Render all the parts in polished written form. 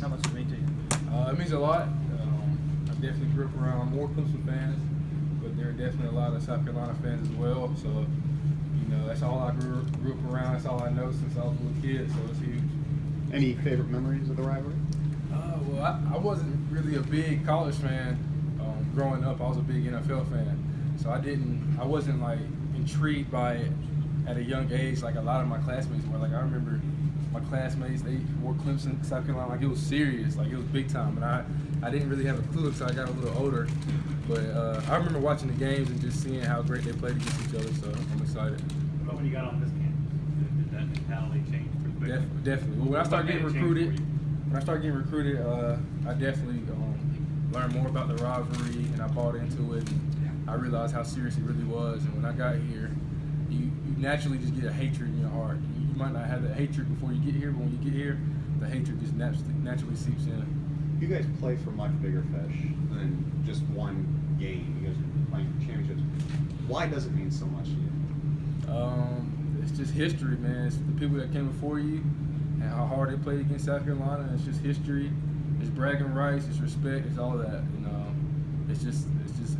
How much does it mean to you? It means a lot. I definitely grew up around more Clemson fans, but there are definitely a lot of South Carolina fans as well. So, you know, that's all I grew up around. That's all I know since I was a little kid, so it's huge. Any favorite memories of the rivalry? Well, I wasn't really a big college fan growing up. I was a big NFL fan, so I wasn't like intrigued by it at a young age like a lot of my classmates were. Like I remember my classmates, they wore Clemson, South Carolina, like it was serious, like it was big time, and I didn't really have a clue until I got a little older. But I remember watching the games and just seeing how great they played against each other, so I'm excited. But when you got on this campus, did that mentality change pretty quickly? Definitely. Well, when I started getting recruited, I definitely learned more about the rivalry, and I bought into it. And I realized how serious it really was. And when I got here, you naturally just get a hatred in your heart. You might not have that hatred before you get here, but when you get here, the hatred just naturally seeps in. You guys play for much bigger fish than just one game. You guys are playing for championships. Why does it mean so much to you? It's just history, man. It's the people that came before you and how hard they played against South Carolina. It's just history. It's bragging rights. It's respect. It's all of that. You know, it's just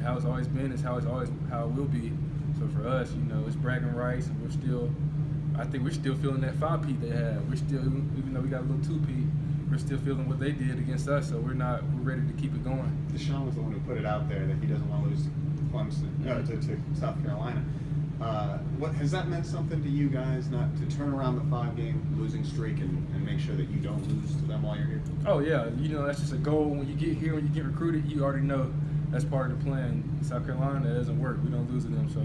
how it's always been. It's how it will be. So for us, you know, it's bragging rights, and I think we're still feeling that 5-peat they had. We're still, even though we got a little 2-peat, we're still feeling what they did against us. So we're ready to keep it going. Deshaun was the one who put it out there that he doesn't want to lose to Clemson, to South Carolina. What has that meant something to you guys, not to turn around the 5-game losing streak and make sure that you don't lose to them while you're here? Oh yeah, you know, that's just a goal. When you get here, when you get recruited, you already know that's part of the plan. In South Carolina, that doesn't work. We don't lose to them, so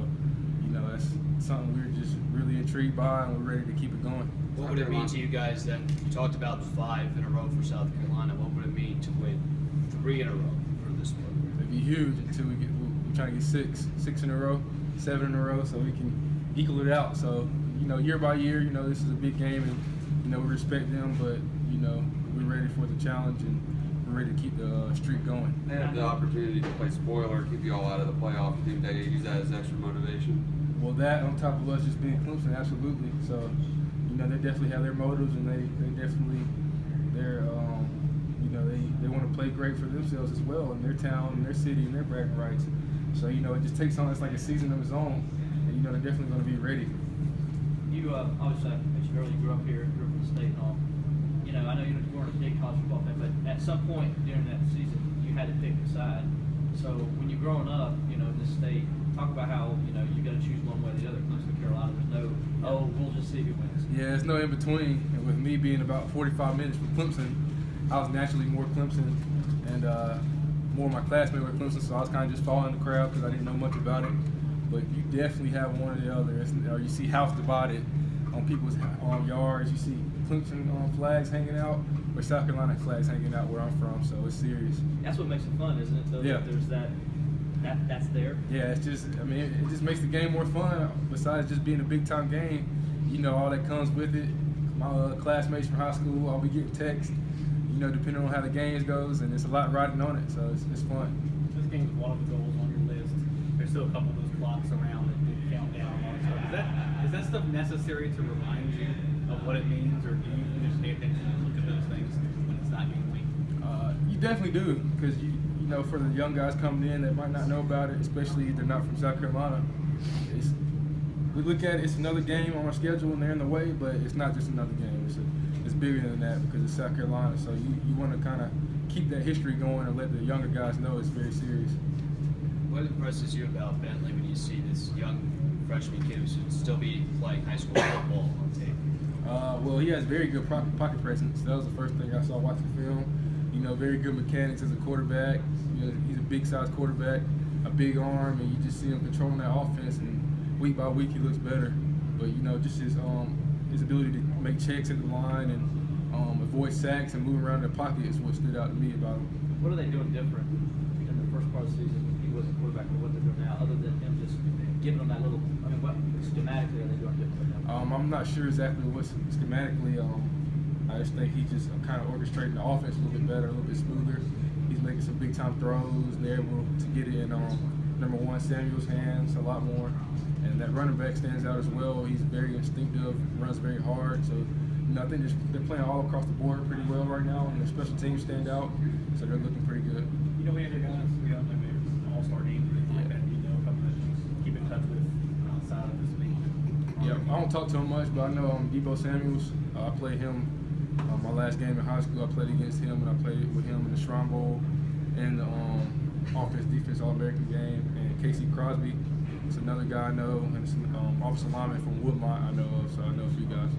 you know that's something we're just really intrigued by, and we're ready to keep it going. What would it mean to you guys then? You talked about 5 in a row for South Carolina. What would it mean to win 3 in a row for this program? It'd be huge until we're trying to get 6 in a row, 7 in a row, so we can equal it out. So, you know, year by year, you know, this is a big game, and you know we respect them, but you know we're ready for the challenge, and we're ready to keep the streak going. They have the opportunity to play spoiler, keep you all out of the playoff. Do they use that as extra motivation? Well, that on top of us just being Clemson, absolutely. So, you know, they definitely have their motives, and they definitely you know, they want to play great for themselves as well in their town, in their city, and their bragging rights. So, you know, it just takes on, it's like a season of its own, and you know they're definitely going to be ready. You obviously, I mentioned earlier, you grew up here, grew up in the state and all. You know, I know you weren't a big college football fan, but at some point during that season, you had to pick a side. So when you're growing up, you know, in this state, talk about how, you know, you got to choose one way or the other. Clemson, Carolina, there's no, we'll just see who wins. Yeah, there's no in between. And with me being about 45 minutes from Clemson, I was naturally more Clemson, and more of my classmates were Clemson, so I was kind of just following the crowd because I didn't know much about it. But you definitely have one or the other. Or you see house divided on people's yards. You see Clemson flags hanging out, or South Carolina flags hanging out where I'm from. So it's serious. That's what makes it fun, isn't it? So Yeah. There's that's there. Yeah, it's just, I mean, it just makes the game more fun. Besides just being a big time game, you know, all that comes with it. My classmates from high school, I'll be getting texts, you know, depending on how the games goes, and it's a lot riding on it, so it's fun. This game's one of the goals on your list. There's still a couple of those blocks around that do count down and all that stuff. Is that stuff necessary to remind you of what it means, or do you just pay attention and look at those things when it's not game week? You definitely do, because you know, for the young guys coming in that might not know about it, especially if they're not from South Carolina, we look at it, it's another game on our schedule and they're in the way, but it's not just another game. It's bigger than that because it's South Carolina. So you want to kind of keep that history going and let the younger guys know it's very serious. What impresses you about Bentley when you see this young freshman kid who should still be playing high school football on tape? Well, he has very good pocket presence. That was the first thing I saw watching film. You know, very good mechanics as a quarterback. You know, he's a big-sized quarterback, a big arm, and you just see him controlling that offense. And week by week, he looks better. But you know, just his ability to make checks at the line and avoid sacks and move around the pocket is what stood out to me about him. What are they doing different in the first part of the season when he wasn't quarterback, or what they're doing now, other than him just giving them that little? I mean, what schematically are they doing different now? I'm not sure exactly what schematically. I just think he's just kind of orchestrating the offense a little bit better, a little bit smoother. He's making some big time throws. They're able to get it in number 1 Samuel's hands a lot more. And that running back stands out as well. He's very instinctive, runs very hard. So No, I think they're playing all across the board pretty well right now, and their special teams stand out, so they're looking pretty good. You know any other guys? We don't know maybe all-star games or anything like that. You know, a couple that you keep in touch with outside of this league. Yeah, I don't talk to him much, but I know Debo Samuels. I played him my last game in high school. I played against him, and I played with him in the Shrine Bowl and the offense-defense All-American game. And Casey Crosby is another guy I know, and some offensive lineman from Woodmont I know of, so I know a few guys.